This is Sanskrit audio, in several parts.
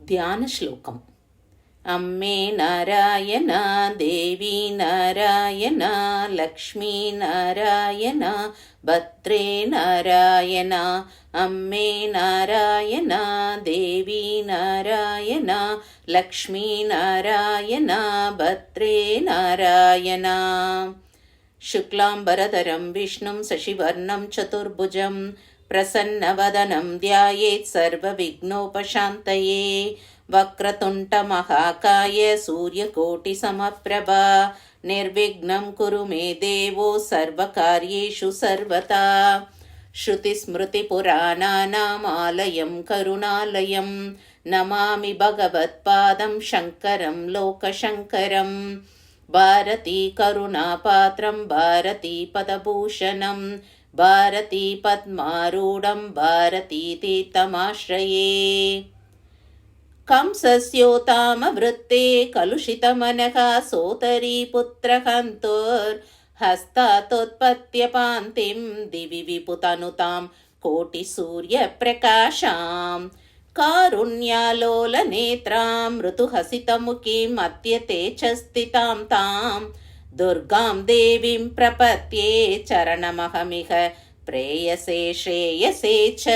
ധ്യാനശ്ലോകം. അമ്മേ നാരായണ, ദേവി നാരായണ, ലക്ഷ്മി നാരായണ, ഭദ്രേ നാരായണ. അമ്മേ നാരായണ, ദേവി നാരായണ, ലക്ഷ്മി നാരായണ, ഭദ്രേ നാരായണ. ശുക്ലാംബരധരം വിഷ്ണും ശശിവർണം ചതുർഭുജം പ്രസന്നവദനം ധ്യായേത് സർവവിഘ്നോപശാന്തയേ. വക്രതുണ്ഡമഹാകായ സൂര്യകോട്ടിസമപ്രഭ നിർവിഘ്നം കുരു മേ ദേവോ സർവകാര്യേഷു സർവദാ. ശ്രുതിസ്മൃതിപുരാണാനാമാലയം കരുണാലയം നമാമി ഭഗവത്പാദം ശങ്കരം ലോകശങ്കരം. ഭാരതീ കരുണാപാത്രം ഭാരതീ പദഭൂഷണം ഭാരതീ പദ്മാരൂഢം ഭാരതീ തീർത്ഥമാശ്രയേ. कंसस्योतामवृत्ते कलुषितमनः सोदरी पुत्रहन्तोर्हस्तातोत्पत्त्यपान्तिं दिवि विपुतनुतां कोटिसूर्यप्रकाशां. कारुण्यालोलनेत्रां ऋतुहसितमुखीम् अत्यते च स्थितां तां दुर्गां देवीं प्रपद्ये चरणमहमिह प्रेयसे श्रेयसे च.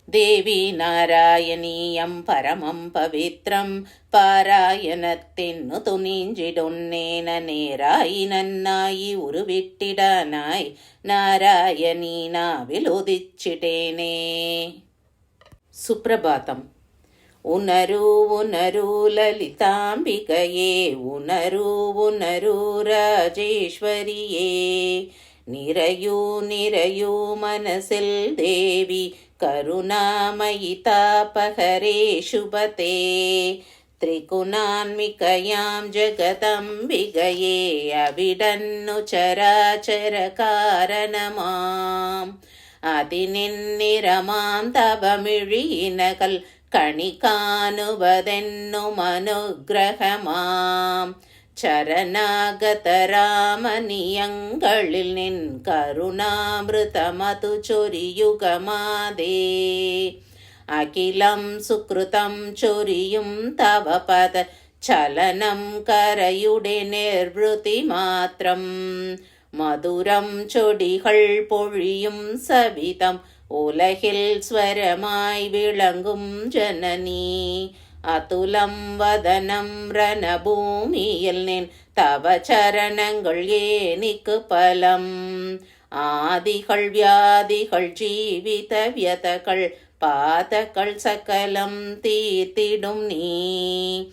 ദേവി നാരായണീയം പരമം പവിത്രം പാരായണത്തിനു തുനിഞ്ചിടുന്നേന നേരായി നന്നായി ഉരുവിട്ടിടാനായി നാരായണീ നാവിലുദിച്ചിടേനേ. സുപ്രഭാതം. ഉണരൂ ഉണരൂ ലളിതാംബികയേ, ഉണരൂ ഉണരൂ രാജേശ്വരിയേ. നിറയൂ നിറയൂ മനസ്സിൽ ദേവി കരുണാമയി താപഹരേ ശുഭതേ. ത്രിഗുണാത്മികയാം ജഗദംബികയേ, അവിടന്നു ചരാചര കാരണമാം. അതിനിന്നിരമാം തവമിഴിയിനകൾ കണി കാണുവതെന്നു അനുഗ്രഹമാം. ചരണാഗതരാമനിയങ്ങളിൽ നിൻ കരുണാമൃതമതു ചൊരിയുകമാതേ. അഖിലം സുകൃതം ചൊരിയും തവ പദ ചലനം കരയുടെ നിർവൃത്തി മാത്രം. മധുരം ചൊടികൾ പൊഴിയും സവിതം ഉലകിൽ സ്വരമായി വിളങ്ങും ജനനീ. അതുലം വദനം രണഭൂമിയിൽ നിൻ തവ ചരണങ്ങൾ ഏനിക്ക് ഫലം. ആദികൾ വ്യാധികൾ ജീവിത വ്യതകൾ പാതകൾ സകലം തീർത്തിടും നീ.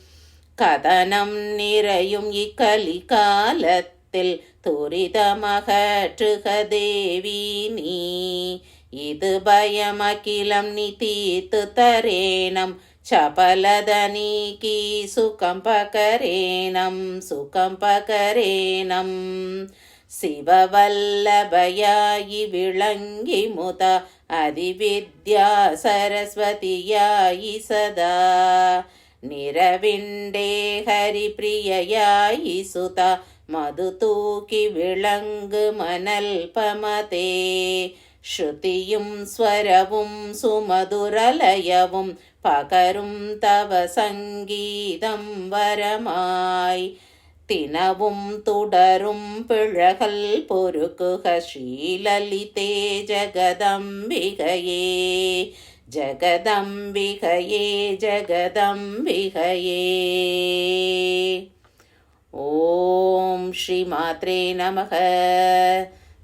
കഥനം നിറയും ഈ കലികാലത്തിൽ തുരിതമകറ്റുക ദേവി നീ. ഇത് ഭയമഖിലം നീ തീർത്തു തരേണം, ചപലത നീക്കി സുഖം പകരേണം സുഖം പകരേണം. ശിവവല്ലഭയായി വിളങ്ങി മുത അതിവിദ്യാ സരസ്വതിയായി സദാ. നിരവിൻ്റെ ഹരിപ്രിയയായി സുത മധു തൂക്കി വിളങ്ങ് മനൽപമതേ. ശ്രുതിയും സ്വരവും സുമധുരലയവും പകരും തവ സംഗീതം വരമായി. തിനവും തുടരും പിഴകൾ പൊരുക്കുക ശ്രീലളിതേ ജഗദംബികയേ ജഗദംബികയേ ജഗദംബികയേ. ഓം ശ്രീമാത്രേ നമഃ.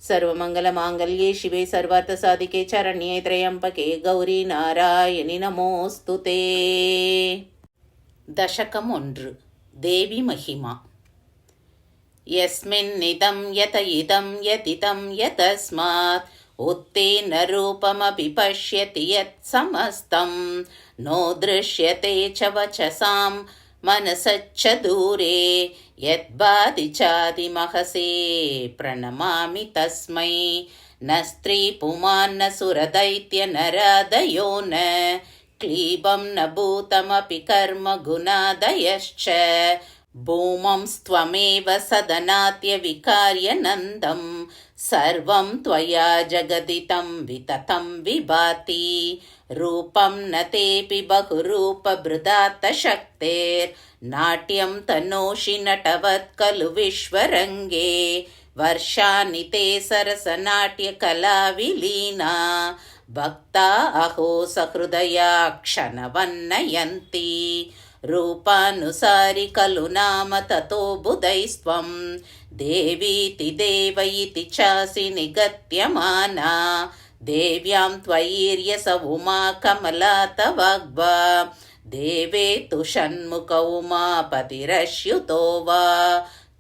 സർവമംഗലമാംഗല്യേ ശിവേ സർവാർത്ഥസാധികേ ശരണ്യേ ത്രയംബകേ ഗൗരി നാരായണി നമോസ്തുതേ. ദശകം 1. ദേവി മഹിമ. യസ്മിന്നിദം യത ഇദം യതിദം യതസ്മാത് ഉത്തേന രൂപമപി പശ്യതി യത് സമസ്തം നോ ദൃശ്യത്തെ ച വചസാം മനസച്ഛ ദൂരേ. യദ്ബാധി ചാതി മഹസേ പ്രണമാമി തസ്മൈ. ന സ്ത്രീ പുമാൻ ന സുരദൈത്യ നരാദയോ ന ക്ലീബം ന ഭൂതമപി കർമ്മ ഗുണാദയശ്ച. ഭൂമം സ്ത്വമേവ സദനാത്യ വികാര്യ നന്ദം സർവം ത്വയാ ജഗദിതം വിതതം വിഭാതി. रूपं न तेऽपि बहुरूपभृदात्त शक्तेर्नाट्यं तनोषि नटवत् खलु विश्वरङ्गे वर्षाणि ते सरसनाट्यकला विलीना भक्ता अहो सहृदया क्षणवन्नयन्ति रूपानुसारि खलु नाम ततो बुधैस्त्वं देवीति देव इति चासि निगत्यमाना देव्यां त्वयीर्यस उमा कमला तवाग्वा देवे तु षण्मुख उमापतिरश्युतो वा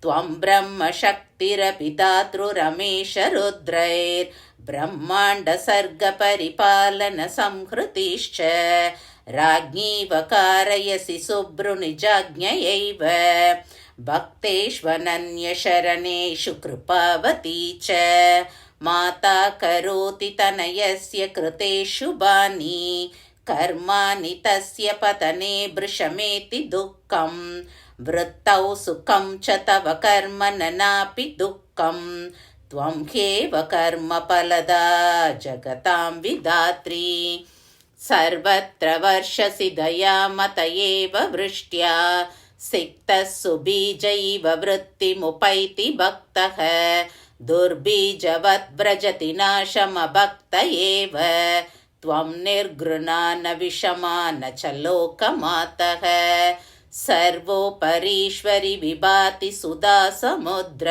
त्वं ब्रह्म शक्तिरपि दातृरमेश रुद्रैर्ब्रह्माण्ड सर्ग परिपालन संहृतिश्च राज्ञीव कारयसि सुब्रुनिजाज्ञयैव भक्तेष्वनन्यशरणेषु कृपावती च माता करोति तनयस्य कृते शुभानि कर्माणि तस्य पतने भृशमेति दुःखं वृत्तौ सुखं च तव कर्म नापि दुःखं त्वं ह्येव कर्मफलदा जगतां विधात्री सर्वत्र वर्षसि दयामत एव वृष्ट्या सिक्तः सुबीजैव वृत्तिमुपैति भक्तः दुर्बीजवद्व्रजति नाशमभक्त एव त्वं निर्घृणा न विषमा न च लोकमातः सर्वोपरीश्वरि विभाति सुधा समुद्र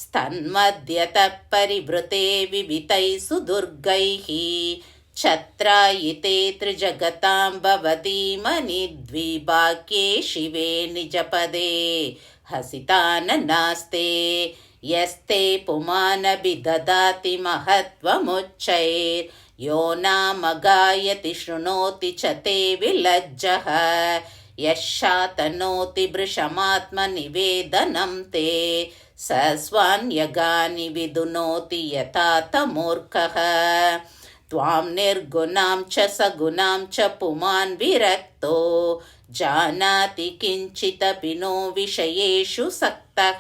स्तन्मध्यतः परिवृते विवितैः सुदुर्गैः छत्रायिते त्रिजगतां भवतीमनि द्विभाग्ये शिवे निजपदे हसिताननास्ते यस्ते पुमानभिददाति महत्त्वमुच्चैर्यो नाम गायति शृणोति च ते विलज्जः यशातनोति भृशमात्मनिवेदनं ते स स्वान्यगानि विदुनोति यथा तमूर्खः त्वां निर्गुणां च सगुणां च पुमान् विरक्तो जानाति किञ्चिदपि नो विषयेषु सक्तः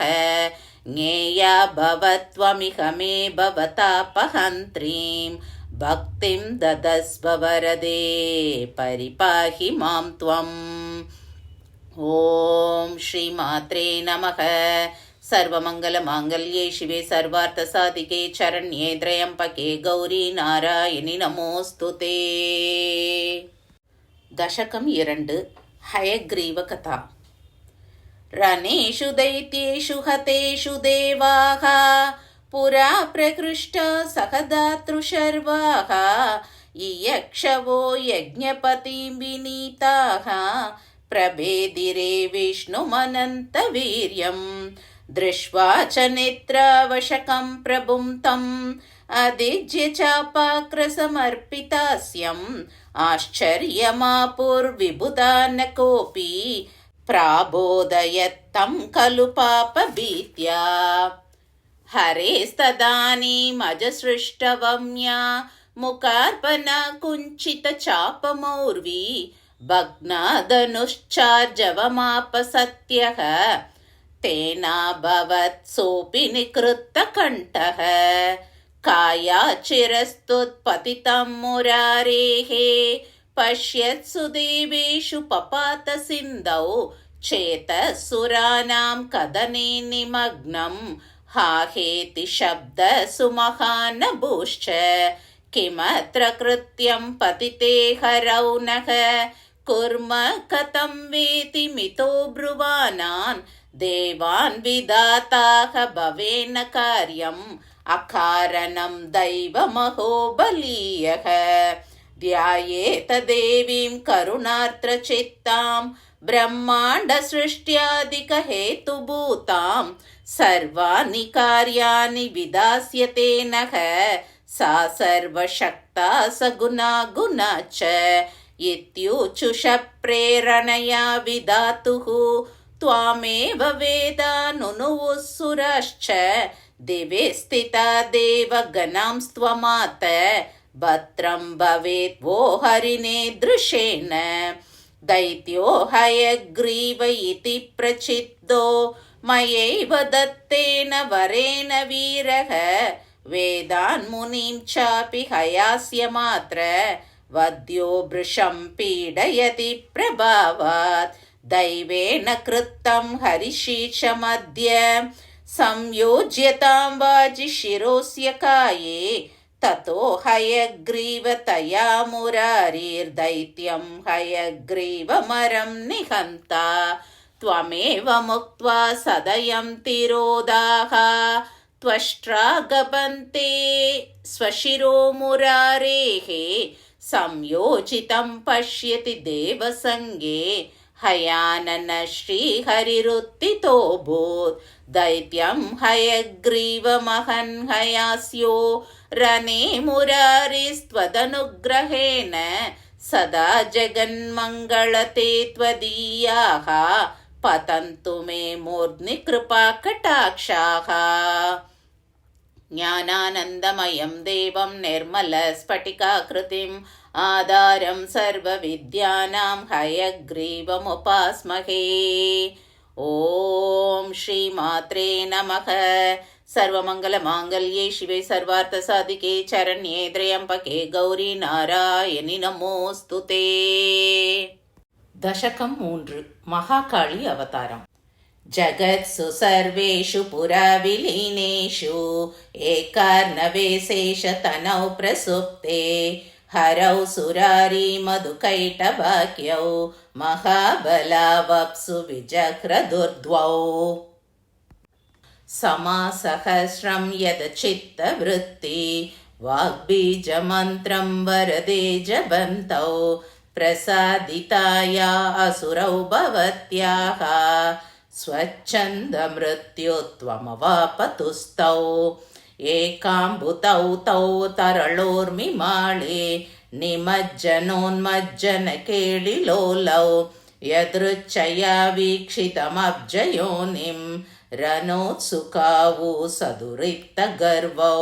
ज्ञेया भवत्वमिह मे भवतापहन्त्रीं भक्तिं ददस्व वरदे परिपाहि मां त्वम्। ॐ श्रीमात्रे नमः। सर्वमङ्गलमाङ्गल्ये शिवे सर्वार्थसाधिके शरण्ये त्र्यम्बके गौरी नारायणि नमोऽस्तु ते। दशकम् 2 हयग्रीवकथा। रणेषु दैत्येषु हतेषु देवाः पुरा प्रकृष्टा सहदातृशर्वाः यक्षवो यज्ञपतिं विनीताः प्रभेदिरे विष्णुमनन्तवीर्यम् दृष्ट्वा च नेत्रावशकं प्रभुं तम् अदिज्य चापाक्रसमर्पितास्यम् आश्चर्यमापुर्विबुधा न कोऽपि प्राबोधयत्तं खलु पापभीत्या हरेस्तदानीमजसृष्टवम्या मुखार्पणा कुञ्चितचापमौर्वी भग्नादनुश्चार्जवमापसत्यः तेनाभवत् सोऽपि निकृत्तकण्ठः कायाचिरस्तुत्पतितं मुरारेः पश्यत्सु देवेषु पपातसिन्धौ चेतसुराणां कदने निमग्नं हाहेति शब्दसुमहानभूश्च किमत्र कृत्यं पतिते हरौ नः कुर्म कथं वेति मितो ब्रुवाणान् देवान् विधाताः भवेन कार्यम् अकारणं दैवमहो बलीयः ध्यायेत देवीं करुणार्द्रचित्तां ब्रह्माण्डसृष्ट्यादिकहेतुभूतां सर्वाणि कार्याणि विधास्यते नः सा सर्वशक्ता सगुणा गुणा च इत्यूचुष प्रेरणया विधातुः त्वामेव वेदानुनुवुः सुराश्च दिवे स्थिता देवगणांस्त्वमात भद्रं भवेत् वो हरिणे दृशेन दैत्यो हयग्रीव इति प्रचिद्दो मयैव दत्तेन वरेण वीरः वेदान् मुनिं चापि हयास्य मात्र वद्यो भृशं पीडयति प्रभावात् दैवेन कृतं हरिशीर्षमद्य संयोज्यतां वाजिशिरोऽस्य काये ततो हयग्रीवतया मुरारिर्दैत्यं हयग्रीवमरं निहन्ता त्वमेव मुक्त्वा सदयं तिरोदाः त्वष्ट्रागपन्ते स्वशिरो मुरारेः संयोजितं पश्यति देवसङ्गे हयानन श्रीहरिरुत्थितोऽभूत् दैत्यं हयग्रीवमहन् हयास्यो रणे मुरारिस्त्वदनुग्रहेण सदा जगन्मङ्गलते त्वदीयाः पतन्तु मे मूर्ध्नि कृपाकटाक्षाः ज्ञानानन्दमयं देवं निर्मलस्फटिकाकृतिम् आधारं सर्वविद्यानां हयग्रीवमुपास्महे। ॐ श्रीमात्रे नमः। सर्वमङ्गलमाङ्गल्ये शिवे सर्वार्थसाधिके शरण्ये त्र्यम्बके गौरी नारायणि नमोऽस्तुते। दशकं 3 महाकाली अवतारम्। जगत्सु सर्वेषु पुराविलीनेषु एकार्णवेशेषतनौ प्रसुप्ते हरौ सुरारी मधुकैटभाग्यौ महाबलावप्सु विजघ्रदुर्द्वौ समासहस्रं यदचित्तवृत्ति वाग्बीजमन्त्रं वरदे जपन्तौ प्रसादिताया असुरौ भवत्याः स्वच्छन्दमृत्युत्वमवापतुस्तौ एकाम्बुतौ तौ तरलोर्मिमाळे निमज्जनोन्मज्जनकेलिलोलौ यदृच्छया वीक्षितमब्जयोनिं रनोत्सुकावु सदुरिक्तगर्वौ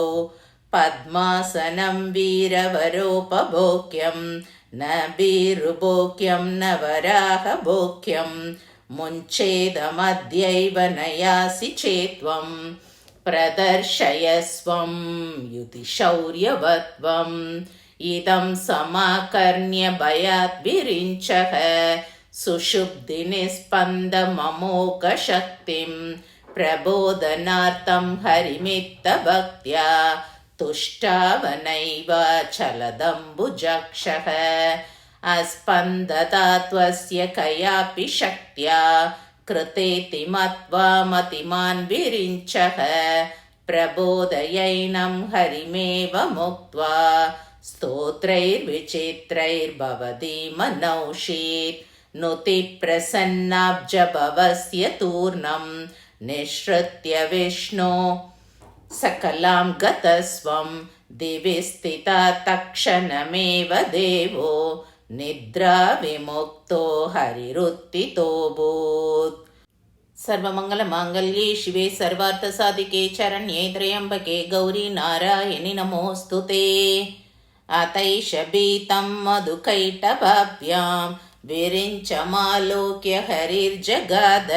पद्मासनं वीरवरोपभोग्यं न भीरुभोग्यं न वराहभोग्यं मुञ्चेदमद्यैव नयासि चेत्त्वं प्रदर्शयस्वं युतिशौर्यवत्वम् इदं समाकर्ण्य भयात् विरिञ्चः सुषुप्तिनिस्पन्दममोघशक्तिं प्रबोधनार्थं हरिमित्तभक्त्या तुष्टावनैव चलदम्बुजक्षः अस्पन्दता त्वस्य कयापि शक्त्या कृतेति मत्वा मतिमान् विरिञ्चः प्रबोधयैनं हरिमेव मुक्त्वा स्तोत्रैर्विचित्रैर्भवति मनौषीत् नुतिप्रसन्नाब्जभवस्य तूर्णं निःसृत्य विष्णो सकलां गतस्वं दिवि स्थिता तत्क्षणमेव देवो निद्रा विमुक्तो हरिरुत्थितोऽभूत्। सर्वमङ्गलमाङ्गल्ये शिवे सर्वार्थसाधिके शरण्ये त्र्यम्बके गौरी नारायणि नमोऽस्तुते। अतैष भीतं मधुकैटभाभ्यां विरिञ्चमालोक्य हरिर्जगाद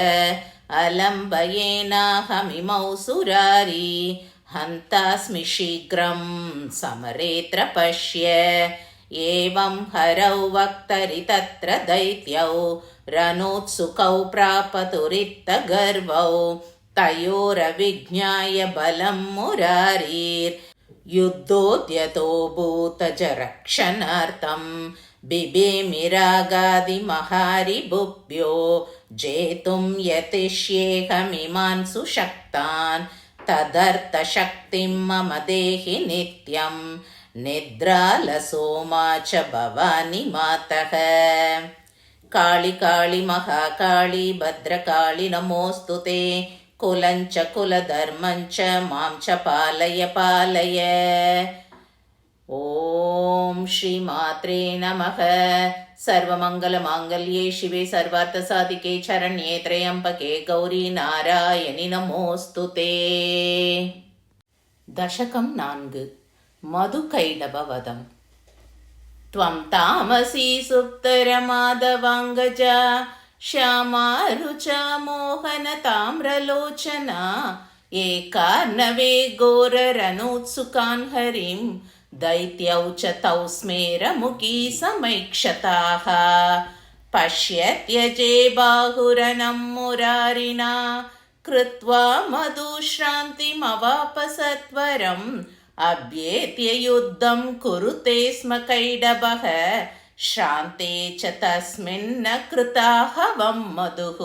अलम्बयेनाहमिमौ सुरारी हन्तास्मि शीघ्रं समरेऽत्र पश्य एवं हरौ वक्तरि तत्र दैत्यौ रनोत्सुकौ प्रापतुरित्तगर्वौ तयोरविज्ञाय बलं मुरारीर्युद्धोद्यतो भूतजरक्षणार्थं बिभेमिरागादिमहारिभुभ्यो जेतुं यतिष्येऽहमिमान् सुशक्तान् तदर्थशक्तिं मम देहि नित्यं निद्रालसो मा च भवानि मातः। काळि काळि महाकाळि भद्रकाळि नमोऽस्तुते। कुलञ्च कुलधर्मञ्च मां च पालय पालय। ॐ श्रीमात्रे नमः। सर्वमङ्गलमाङ्गल्ये शिवे सर्वार्थसाधिके शरण्ये त्र्यम्बके गौरी नारायणि नमोऽस्तुते। दशकं 4 मधुकैटभवधम्। त्वं तामसी सुप्तरमाधवाङ्गजा श्यामा रुचा मोहन ताम्रलोचना एकार्णवे घोररनोत्सुकान् हरिं दैत्यौ च तौ स्मेरमुखी समैक्षताः पश्यत्यजे बाहुरनं मुरारिणा कृत्वा मधुश्रान्तिमवाप सत्वरम् अभ्येत्य युद्धं कुरुते स्म कैडभः श्रान्ते च तस्मिन्न कृताहवं मधुः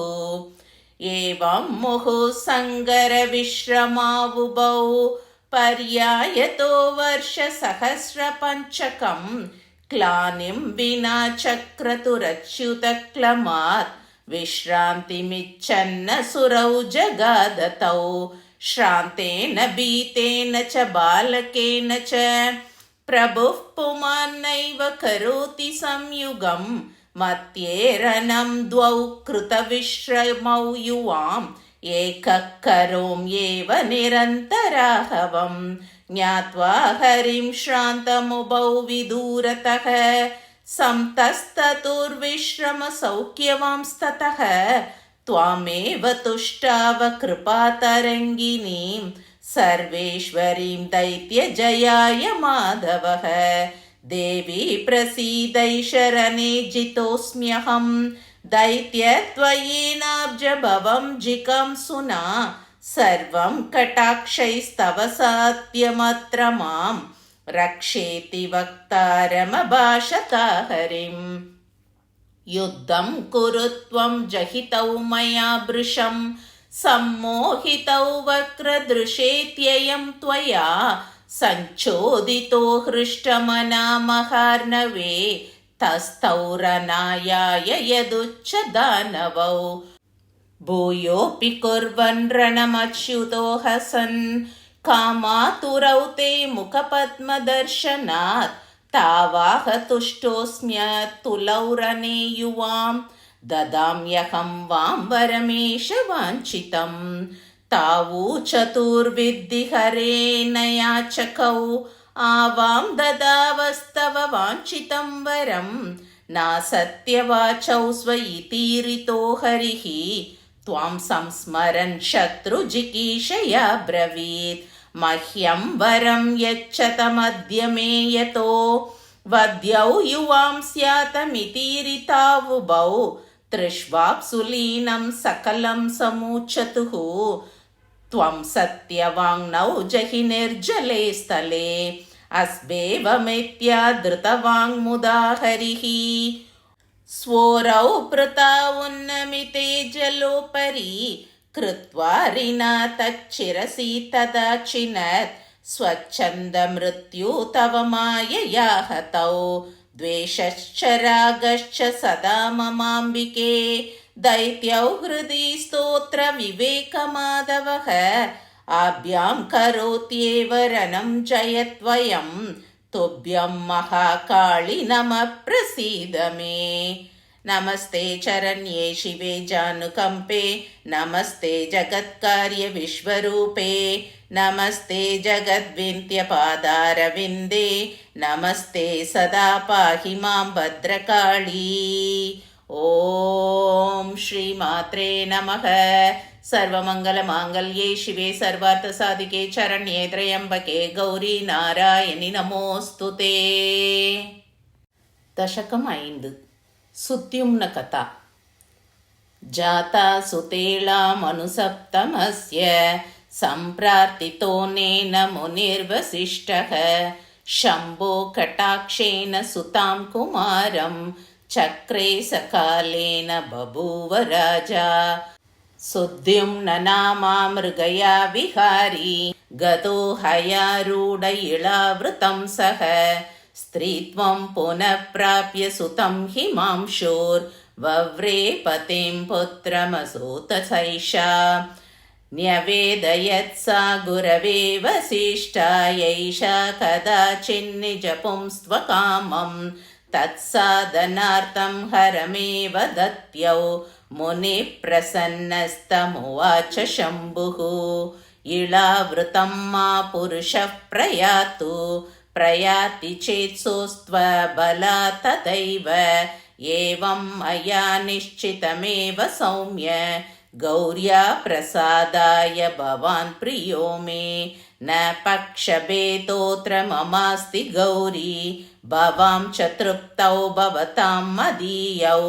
एवं मुहुः सङ्गरविश्रमावुभौ पर्यायतो वर्षसहस्रपञ्चकं क्लानिं विना चक्रतुरच्युतक्लमात् विश्रान्तिमिच्छन्न सुरौ जगादतौ श्रान्तेन भीतेन च बालकेन च प्रभुः पुमान्नैव करोति संयुगं मत्येरनं द्वौ कृतविश्रमौ युवाम् एकः करोम्येव निरन्तराहवं ज्ञात्वा हरिं श्रान्तमुभौ विदूरतः संतस्ततुर्विश्रमसौख्यवांस्ततः त्वामेव तुष्टाव कृपातरङ्गिनीं सर्वेश्वरीं दैत्यजयाय माधवः देवी प्रसीदै शरणे जितोऽस्म्यहं दैत्यत्वयेनाब्जभवं जिगंसुना सर्वं कटाक्षैस्तव सात्यमत्र मां रक्षेति वक्तारमभाषता हरिम् युद्धं कुरु त्वं जहितौ मया भृशं सम्मोहितौ वक्रदृशेत्ययं त्वया संचोदितो हृष्टमना महार्णवे तस्थौ रणायाय यदुच्च दानवौ भूयोऽपि कुर्वन् रणमच्युतो हसन् कामातुरौ ते मुखपद्मदर्शनात् तावाह तुष्टोऽस्म्यतुलौ रणे युवां ददाम्यहं वां वरमेष वाञ्छितं तावू चतुर्विद्धि हरेण याचकौ आवां ददावस्तव वाञ्छितं वरं नासत्यवाचौ स्वइतीरितो हरिः त्वां संस्मरन् शत्रुजिगीषया ब्रवीत् मह्यं वरं यच्छतमद्य मे यतो वद्यौ युवां स्यातमितीरितावुभौ तृष्वाप्सुलीनं सकलं समूचतुः त्वं सत्यवाङ्नौ जहि निर्जले स्थले अस्वेवमित्यादृतवाङ्मुदा हरिः स्वोरौ पृता उन्नमिते जलोपरि कृत्वा रिना तच्छिरसि तदाचिनत् स्वच्छन्दमृत्यु तव मायया हतौ द्वेषश्च रागश्च सदा ममाम्बिके दैत्यौ हृदि स्तोत्रविवेकमाधवः आभ्यां करोत्येव रणं जयत्वयं तुभ्यं महाकाळि नमः प्रसीद मे नमस्ते चरण्ये शिवे जानुकम्पे नमस्ते जगत्कार्य विश्वरूपे नमस्ते जगद्विन्त्यपादारविन्दे नमस्ते सदा पाहि मां भद्रकाळी ॐ श्रीमात्रे नमः सर्वमङ्गलमाङ्गल्ये शिवे सर्वार्थसाधिके चरण्ये त्र्यम्बके गौरी नारायणि नमोऽस्तुते दशकम् 5 सुद्युम्न कथा जाता सुतेला मनुसप्तमस्य सम्प्रार्थितोऽनेन मुनिर्वसिष्ठः शम्भो कटाक्षेन सुतां कुमारं चक्रे सकालेन बभूव राजा सुद्युम्न नामा मृगया विहारी गतो हयारूढ इळावृतं सः स्त्रीत्वं पुनः प्राप्य सुतं हिमांशोर्वव्रे पतिं पुत्रमसूतसैषा न्यवेदयत् सा गुरवे वसिष्ठायैषा कदाचिन्निजपुंस्त्वकामं तत्साधनार्थं हरमेव दत्यौ मुनिः प्रसन्नस्तमुवाच शम्भुः इळावृतं मा पुरुषः प्रयातु प्रयाति चेत् सोऽस्त्वबला तथैव एवं मया निश्चितमेव सौम्य गौर्या प्रसादाय भवान् प्रियो मे न पक्षभेदोऽत्र ममास्ति गौरी भवां च तृप्तौ भवतां मदीयौ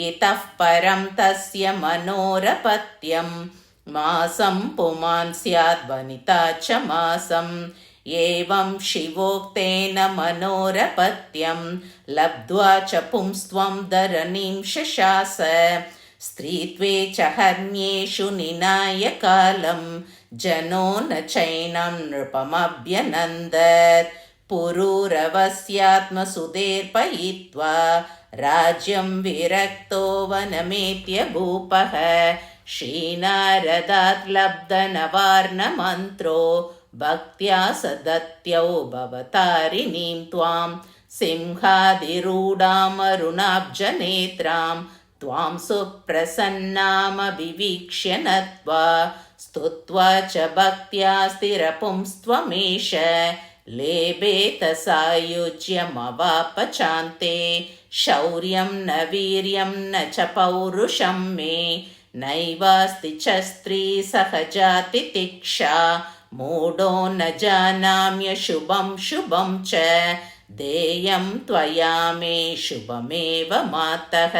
इतः परं तस्य मनोरपत्यं मासं पुमान् स्याद् वनिता च मासम् एवं शिवोक्तेन मनोरपत्यं लब्ध्वा च पुंस्त्वं धरणीं शशास स्त्रीत्वे च हर्म्येषु निनाय कालं जनो न चैनं नृपमभ्यनन्दत् पुरूरवस्यात्मसुधेर्पयित्वा राज्यं विरक्तो वनमेत्य भूपः श्रीनारदात् लब्धनवार्णमन्त्रो भक्त्या सदत्यौ भवतारिणीं त्वां सिंहादिरूढामरुणाब्जनेत्रां त्वां सुप्रसन्नामभिवीक्ष्य नत्वा स्तुत्वा च भक्त्या स्थिरपुंस्त्वमेष लेभेत सायुज्यमवापचान्ते शौर्यं न वीर्यं न च पौरुषं मे नैवास्ति च स्त्री सहजातितिक्षा मूढो न जानाम्यशुभं शुभं च देयं त्वया मे शुभमेव मातः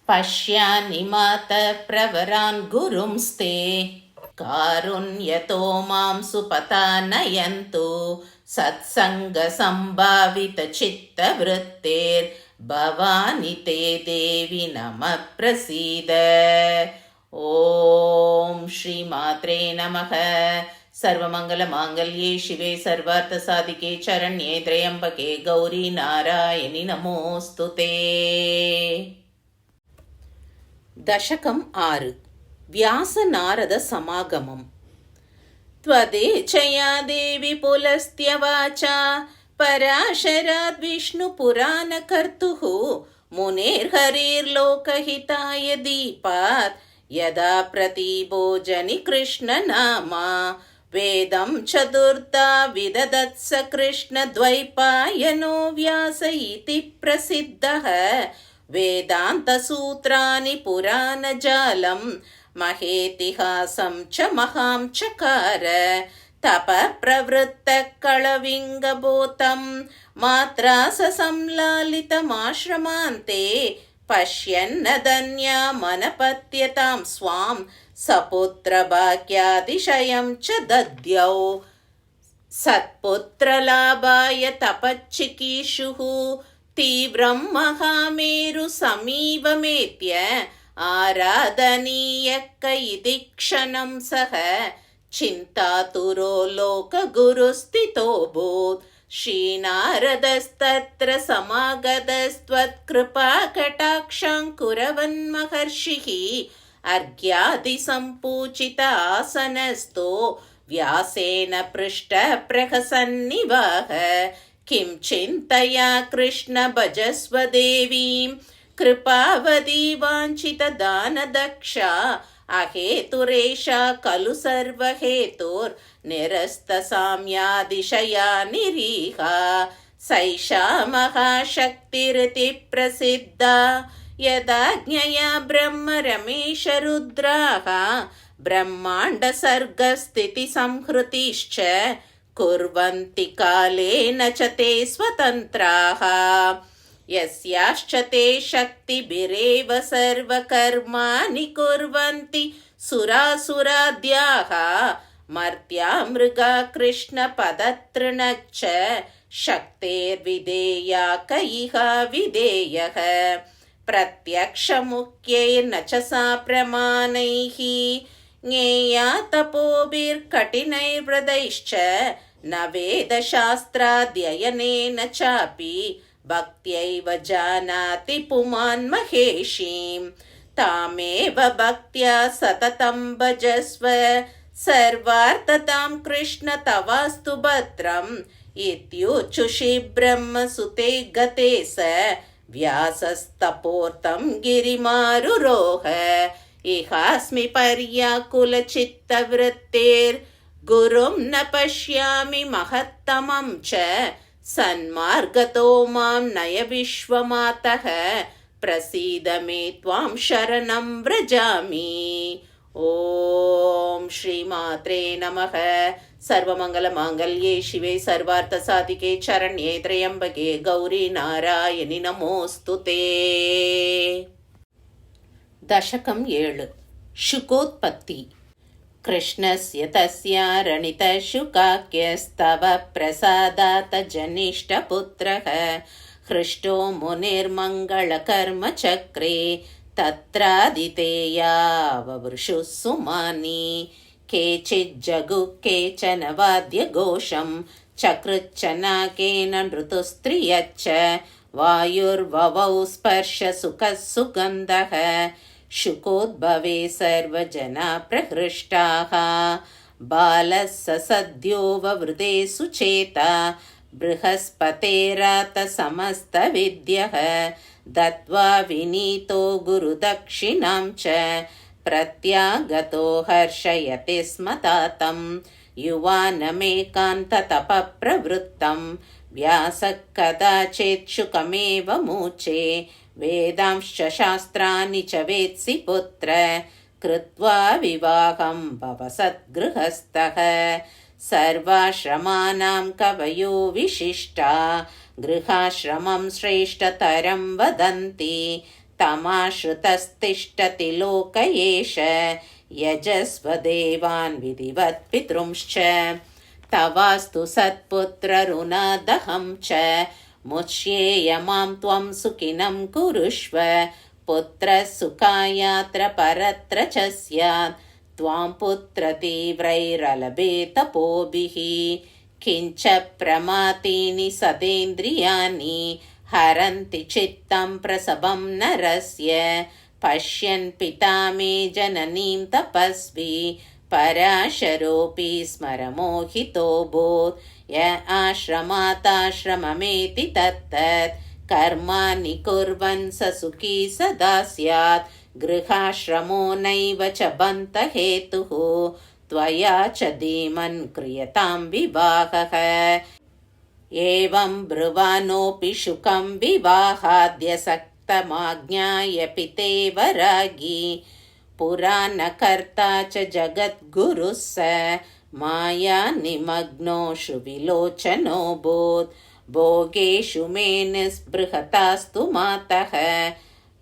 पश्यानि मातः प्रवरान् गुरुंस्ते कारुण्यतो मां सुपथा नयन्तु सत्सङ्गसम्भावितचित्तवृत्तिर्भवानि ते देवि नमः प्रसीद। ॐ श्रीमात्रे नमः। सर्वमङ्गलमाङ्गल्ये शिवे सर्वार्थसाधिके शरण्ये त्र्यम्बके गौरी नारायणि नमोऽस्तु ते। दशकम् 6 व्यासनारद समागमम्। त्वदेच्छया देवि पुलस्त्यवाचा पराशराद् विष्णुपुराणकर्तुः मुनेर्हरिर्लोकहिताय दीपात् यदा प्रतिभोजनि कृष्णनामा वेदं चतुर्था विदधत्स कृष्णद्वैपायनो व्यास इति प्रसिद्धः वेदान्तसूत्राणि पुराणजालं महेतिहासं च महां चकार तपप्रवृत्तः कळविङ्गभूतं मात्रा संलालितमाश्रमान्ते पश्यन्नदन्यामनपत्यतां स्वां सपुत्रभाग्यातिशयं च दद्यौ सत्पुत्रलाभाय तपच्चिकीर्षुः तीव्रं महामेरुसमीवमेत्य आराधनीयः इति क्षणं सः चिन्तातुरो लोकगुरुस्थितोऽभूत् श्रीनारदस्तत्र समागतस्त्वत्कृपाकटाक्षाङ्कुरवन्महर्षिः अर्घ्यादिसम्पूजित आसनस्थो व्यासेन पृष्टः प्रहसन्निवाह किं चिन्तया कृष्ण भजस्व देवीं कृपावती वाञ्छितदानदक्षा अहेतुरेषा खलु सर्वहेतुर्निरस्तसाम्यादिशया निरीहा सैषा महाशक्तिरिति प्रसिद्धा यदाज्ञया ब्रह्म रमेशरुद्राः ब्रह्माण्डसर्गस्थितिसंहृतिश्च कुर्वन्ति कालेन च ते स्वतन्त्राः यस्याश्च ते शक्तिभिरेव सर्वकर्माणि कुर्वन्ति सुरासुराद्याः मर्त्या मृगा कृष्णपदतृणच्च शक्तेर्विधेया इह विधेयः प्रत्यक्षमुख्यैर्न च सा प्रमाणैः ज्ञेया तपोभिर्कठिनैर्व्रतैश्च न वेदशास्त्राध्ययनेन चापि भक्त्यैव जानाति पुमान् महेशीं तामेव भक्त्या सततं भजस्व सर्वार्थतां कृष्ण तवास्तु भद्रम् इत्युचुषि ब्रह्मसुते गते स व्यासस्तपोर्तं गिरिमारुरोह इहास्मि पर्याकुलचित्तवृत्तिर्गुरुं न पश्यामि महत्तमं च सन्मार्गतो मां नय विश्वमातः प्रसीद मे त्वां शरणं व्रजामि। ॐ श्रीमात्रे नमः। सर्वमङ्गलमाङ्गल्ये शिवे सर्वार्थसाधिके शरण्ये त्र्यम्बके गौरी नारायणि नमोऽस्तु ते। दशकं 7 शुकोत्पत्ति। कृष्णस्य तस्यारणितशुकाख्यस्तव प्रसादात् जनिष्ठपुत्रः हृष्टो मुनिर्मङ्गलकर्मचक्रे तत्रादितेया ववृषुः सुमानि। केचिज्जगुः केचन वाद्यघोषं चकृच्छनाकेन नृतुस्त्रियच्च वायुर्ववौ स्पर्शसुखः सुगन्धः। शुकोद्भवे सर्वजना प्रहृष्टाः बालः स सद्यो ववृधे सुचेता बृहस्पतेरात समस्तविद्यः दत्त्वा विनीतो गुरुदक्षिणां च प्रत्यागतो हर्षयति स्म तातं युवानमेकान्ततपप्रवृत्तं व्यासः कदाचित् शुकमेव मूचे वेदांश्च शास्त्राणि च वेत्सि पुत्र कृत्वा विवाहं भवसद्गृहस्थः। सर्वाश्रमानां कवयो विशिष्टा गृहाश्रमं श्रेष्ठतरं वदन्ति तमाश्रितस्तिष्ठति लोक एष यजस्वदेवान् विधिवत् पितृंश्च। तवास्तु सत्पुत्ररुणादहं च मुच्येय मां त्वं सुखिनं कुरुष्व पुत्रः सुखायात्र परत्र च स्यात् त्वां पुत्रतीव्रैरलभे तपोभिः। किञ्च प्रमातीनि सदेन्द्रियाणि हरन्ति चित्तं प्रसभं नरस्य पश्यन् पिता मे जननीं तपस्वी पराशरोऽपि स्मरमोहितोऽभूत्। य आश्रमाताश्रममेति तत्तत् कर्माणि कुर्वन् स सुखी सदा स्यात्। गृहाश्रमो नैव च बन्तहेतुः त्वया च धीमन् क्रियतां विवाहः। एवं ब्रुवानोऽपि शुकं विवाहाद्यसक्तमाज्ञाय पितेव रागी पुराणकर्ता च जगद्गुरुः स माया निमग्नो श्रुविलोचनोऽभूत्। भोगेषु मे निःस्पृहतास्तु मातः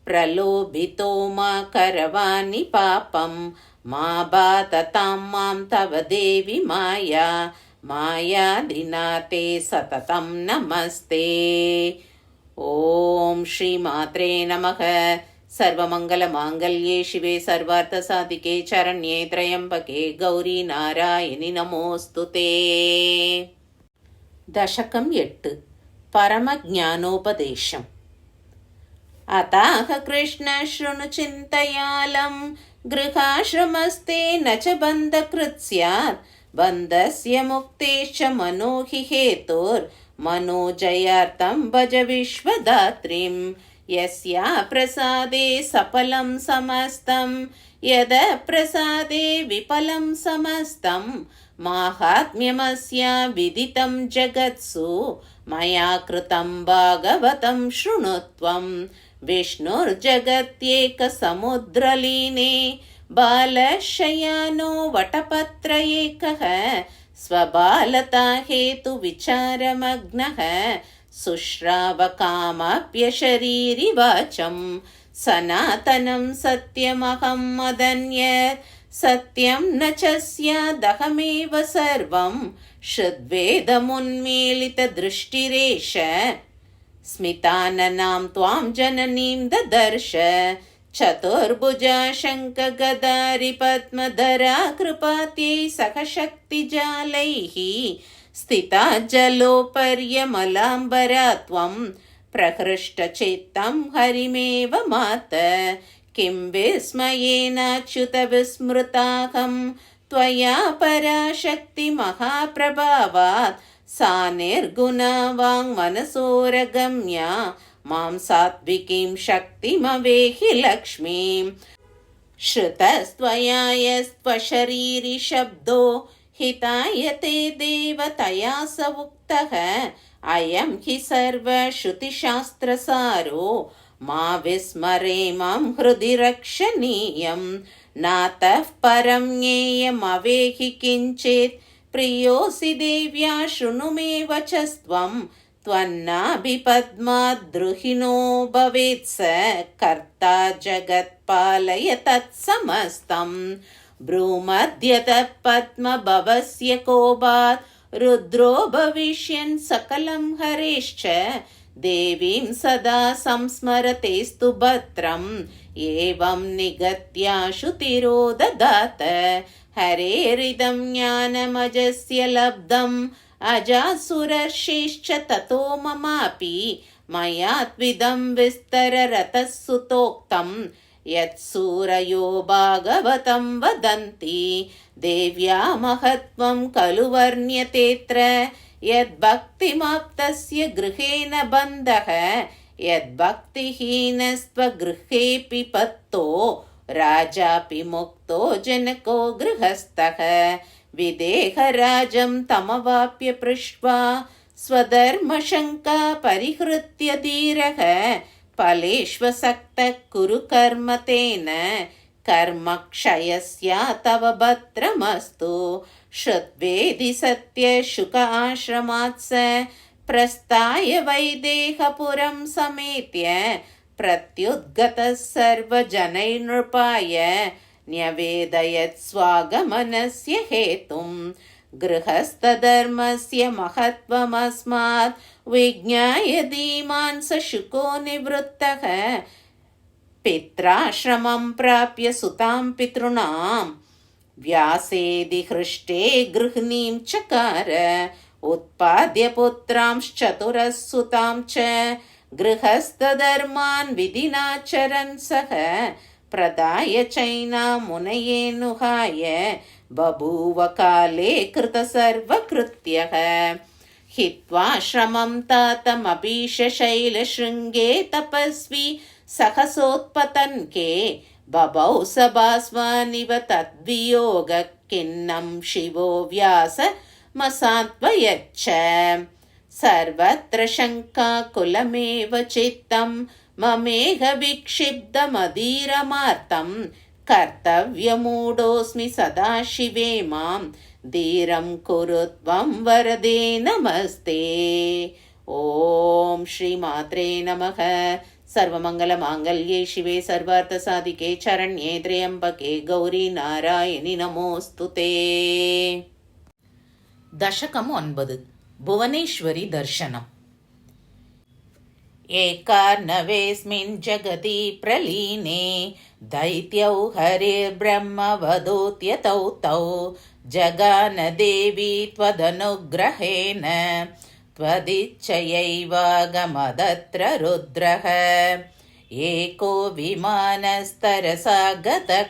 प्रलोभितो मा करवाणि पापं मा बाधतां मां तव देवि माया मायादिनाते सततं नमस्ते। ॐ श्रीमात्रे नमः। सर्वमङ्गलमाङ्गल्ये शिवे सर्वार्थसाधिके शरण्ये त्र्यम्बके गौरी नारायणि नमोऽस्तु ते। दशकं 8 परमज्ञानोपदेशम्। अतः कृष्ण शृणु चिन्तयालं गृहाश्रमस्ते न च बन्धकृत् स्यात् बन्धस्य मुक्तेश्च मनो हि हेतुर्मनोजयार्थं भज विश्वदात्रीं यस्या प्रसादे सफलं समस्तं यदा प्रसादे विफलं समस्तं माहात्म्यमस्या विदितं जगत्सु मया कृतं भागवतं शृणु त्वं। विष्णुर्जगत्येकसमुद्रलीने बालशयानो वटपत्र एकः स्वबालता हेतुविचारमग्नः शुश्रावकामाप्यशरीरिवाचं सनातनं सत्यमहं मदन्यत् सत्यं न च स्यादहमेव सर्वं श्रुद्वेदमुन्मीलितदृष्टिरेष। स्मिताननां त्वां जननीं ददर्श चतुर्भुजा शङ्खगदारिपद्मधरा कृपात्यै सह शक्तिजालैः स्थिता जलोपर्यमलाम्बरा त्वं प्रहृष्टचित्तं हरिमेव मात। किं विस्मयेनाच्युत विस्मृताहं त्वया पराशक्तिमहाप्रभावात् सा निर्गुणा वाङ्मनसोरगम्या मां सात्विकीं शक्तिमवेहि लक्ष्मीं। श्रुतस्त्वया यस्त्वशरीरि शब्दो हिताय ते देवतया स उक्तः अयं हि सर्वश्रुतिशास्त्रसारो मा विस्मरेमं हृदि रक्षणीयं नातः परं ज्ञेयमवेहि किञ्चित् प्रियोऽसि देव्या शृणु मे वचस्त्वं त्वन्नाभिपद्माद्रुहिणो भवेत् स कर्ता जगत्पालय तत्समस्तं भ्रूमध्यतः पद्मभवस्य कोपात् रुद्रो भविष्यन् सकलं हरेश्च देवीं सदा संस्मरतेस्तु भद्रम् एवं निगत्याशु तिरोददात हरेरिदं ज्ञानमजस्य लब्धम् अजासुरर्षिश्च ततो ममापि मया त्विदं विस्तररतः सुतोक्तं यत्सूरयो भागवतं वदन्ति देव्या महत्त्वं खलु वर्ण्यतेऽत्र यद्भक्तिमाप्तस्य गृहेण बन्धः यद्भक्तिहीनस्त्वगृहेऽपि पत्तो राजापि मुक्तो जनको गृहस्थः विदेहराजं तमवाप्य पृष्ट्वा स्वधर्मशङ्का परिहृत्य धीरः फलेष्वसक्तः कुरु कर्म तेन कर्मक्षयस्या तव भद्रमस्तु श्रुत्वेदि सत्यशुक आश्रमात् स प्रस्थाय वैदेहपुरं समेत्य प्रत्युद्गतः सर्वजनैर्नृपाय न्यवेदयत् स्वागमनस्य हेतुं गृहस्थधर्मस्य महत्त्वमस्मात् विज्ञाय धीमान् स शुको निवृत्तः पित्राश्रमं प्राप्य सुतां पितॄणां व्यासेदि हृष्टे गृहिणीं चकार उत्पाद्य पुत्रांश्चतुरः सुतां च गृहस्थधर्मान् विधिनाचरन् सः प्रदाय चैनां मुनयेऽनुहाय बभूव काले कृतसर्वकृत्यः हित्वाश्रमं तातमभीशशैलशृङ्गे तपस्वी सहसोत्पतन्के बभौ सभास्वानिव तद्वियोगः खिन्नं शिवो व्यासमसान्त्वयच्च सर्वत्र शङ्काकुलमेव चित्तं ममेह विक्षिप्तमधीरमार्तं कर्तव्यमूढोऽस्मि सदा शिवे मां धीरं कुरु त्वं वरदे नमस्ते। ॐ श्रीमात्रे नमः। सर्वमङ्गलमाङ्गल्ये शिवे सर्वार्थसाधिके शरण्ये त्र्यम्बके गौरी नारायणि नमोऽस्तु ते। दशकम् 9 भुवनेश्वरी दर्शनम्। एकार्णवेऽस्मिन् जगति प्रलीने दैत्यौ हरिर्ब्रह्मवधूत्यतौ तौ जगान देवी त्वदनुग्रहेण त्वदिच्छयैवागमदत्र रुद्रः एको विमानस्तरसा गतः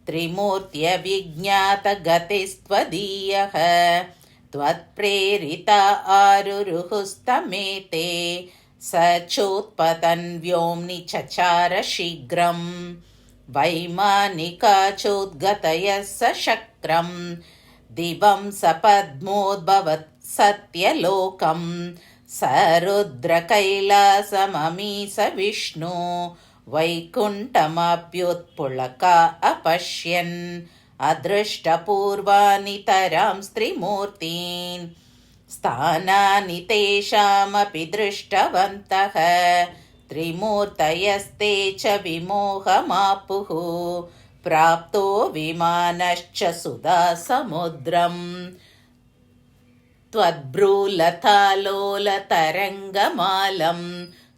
त्रिमूर्त्यविज्ञातगतिस्त्वदीयः त्वत्प्रेरिता आरुरुहुस्तमेते स चोत्पतन् व्योम्नि चचार शीघ्रं वैमानिकाचोद्गतयः सशक्रं दिवं सपद्मोद्भवत् सत्यलोकं स रुद्रकैलासममीश विष्णु वैकुण्ठमप्युत्पुलका अपश्यन् अदृष्टपूर्वानितरां स्त्रीमूर्तीन् स्थानानि तेषामपि दृष्टवन्तः त्रिमूर्तयस्ते च विमोहमापुः प्राप्तो विमानश्च सुधा समुद्रम् त्वद्भ्रूलतालोलतरङ्गमालं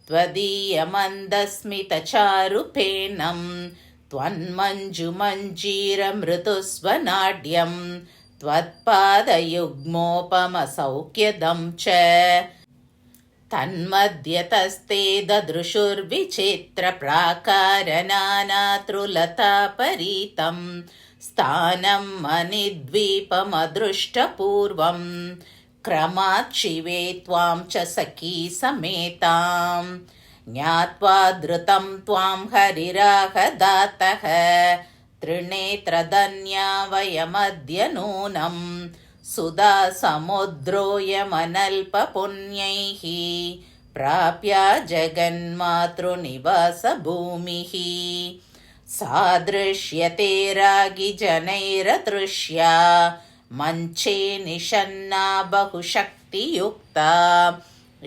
त्वदीयमन्दस्मितचारुपेनं त्वन्मञ्जुमञ्जीरमृदुस्वनाड्यं त्वत्पादयुग्मोपमसौख्यदं च तन्मध्यतस्ते ददृशुर्विचित्रप्राकारनानातृलतापरीतं स्थानं मणिद्वीपमदृष्टपूर्वं क्रमात् शिवे त्वां च सखी समेतां ज्ञात्वा धृतं त्वां हरिराहदातः त्रिनेत्रधन्या वयमद्य नूनं सुधा समुद्रोऽयमनल्पपुण्यैः प्राप्या जगन्मातृनिवासभूमिः सादृश्यते रागिजनैरदृश्या मञ्चे निषन्ना बहुशक्तियुक्ता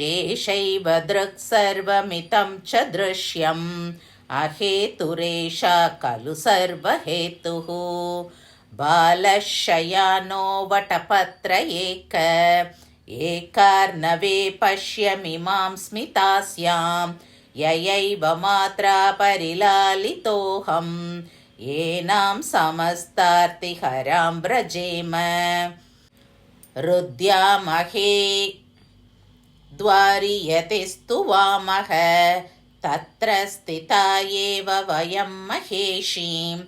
एषैव दृक् सर्वमितं च दृश्यम् अहेतुरेषा खलु सर्वहेतुः बालशयानो वटपत्र एकार्णवे पश्यमिमां स्मितास्यां ययैव मात्रा परिलालितोऽहं येनां समस्तार्तिहरां व्रजेम रुद्यामहे द्वारियतिस्तु वामः तत्र स्थिता एव वयं महेशीम्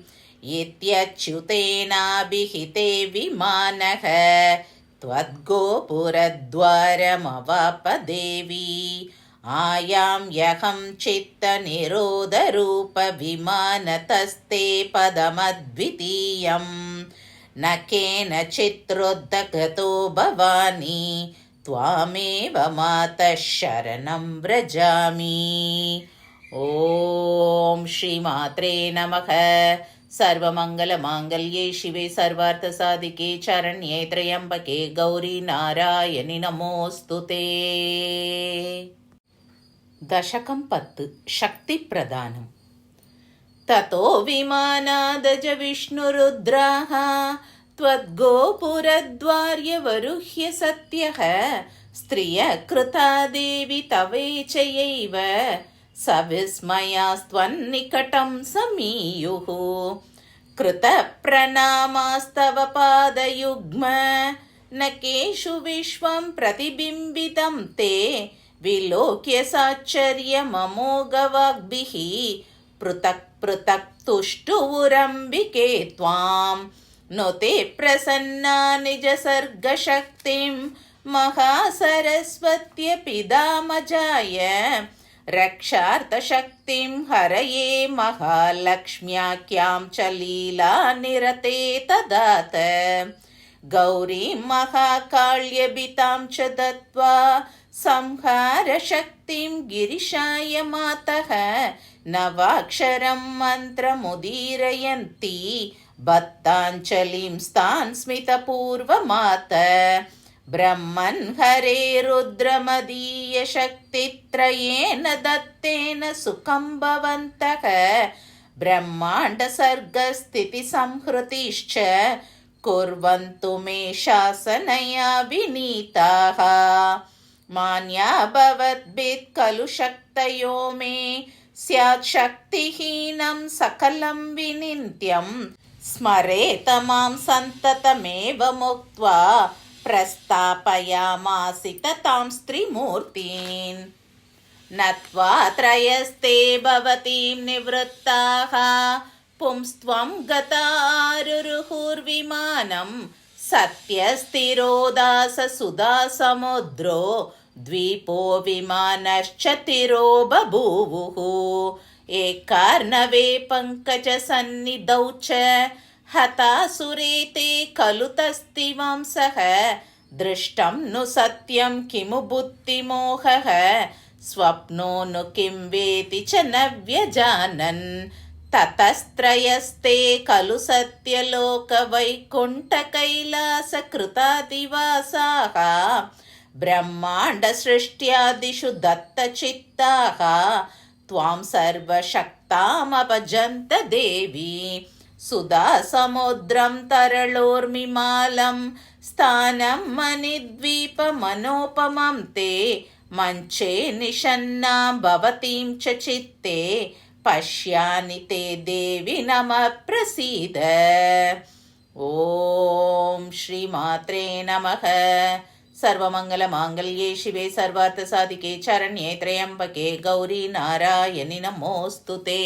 इत्यच्युतेनाभिहिते विमानः त्वद्गोपुरद्वारमवाप देवी आयां यहं चित्तनिरोधरूपविमानतस्ते पदमद्वितीयं न केनचित्रोद्धगतो भवानी त्वामेव मातः शरणं व्रजामि। ॐ श्रीमात्रे नमः। सर्वमङ्गलमाङ्गल्ये शिवे सर्वार्थसाधिके शरण्ये त्र्यम्बके गौरी नारायणि नमोऽस्तुते। दशकं 10 शक्तिप्रदानम्। ततो विमानादज विष्णुरुद्राः त्वद्गोपुरद्वार्यवरुह्य सत्यः स्त्रियः कृता देवि तवेचयैव सविस्मयास्त्वन्निकटं समीयुः कृतप्रणामास्तव पादयुग्म न केषु विश्वं प्रतिबिम्बितं ते विलोक्य साच्चर्यममोघवाग्भिः पृथक् पृथक् तुष्टुवुरम्बिके त्वां नुते प्रसन्ना निजसर्गशक्तिं महासरस्वत्यपिदामजाय रक्षार्थशक्तिं हरये महालक्ष्म्याख्यां च लीलानिरते तदात गौरीं महाकाल्यभितां च दत्त्वा संहारशक्तिं गिरिशाय मातः नवाक्षरं मन्त्रमुदीरयन्ती भक्ताञ्जलिं स्तान् स्मितपूर्वमात ब्रह्मन् हरे रुद्रमदीयशक्तित्रयेन दत्तेन सुखं भवन्तः ब्रह्माण्डसर्गस्थितिसंहृतिश्च कुर्वन्तु मे शासनया विनीताः मान्या भवद्भिः खलु शक्तयो मे स्यात् शक्तिहीनं सकलं विनित्यं स्मरेत मां सन्ततमेव मुक्त्वा प्रस्थापयामासित तां स्त्रीमूर्तीन् नत्वा त्रयस्ते भवतीं निवृत्ताः पुंस्त्वं गतारुरुहुर्विमानं सत्यस्थिरोदाससुधा समुद्रो द्वीपो विमानश्च तिरो बभूवुः एकार्णवे पङ्कजसन्निधौ च हतासुरे ते खलु तस्तिवंसः दृष्टं नु सत्यं किमु बुद्धिमोहः स्वप्नो नु किं वेति च न व्यजानन् ततस्त्रयस्ते खलु सत्यलोकवैकुण्ठकैलासकृतादिवासाः ब्रह्माण्डसृष्ट्यादिषु दत्तचित्ताः त्वां सर्वशक्तामभजन्त देवी सुधा समुद्रं तरलोर्मिमालं स्थानं मणिद्वीपमनोपमं ते मञ्चे निषन्नां भवतीं च चित्ते पश्यानि ते देवि नमः प्रसीद। ॐ श्रीमात्रे नमः। सर्वमङ्गलमाङ्गल्ये शिवे सर्वार्थसाधिके शरण्ये त्र्यम्बके गौरी नारायणि नमोऽस्तुते।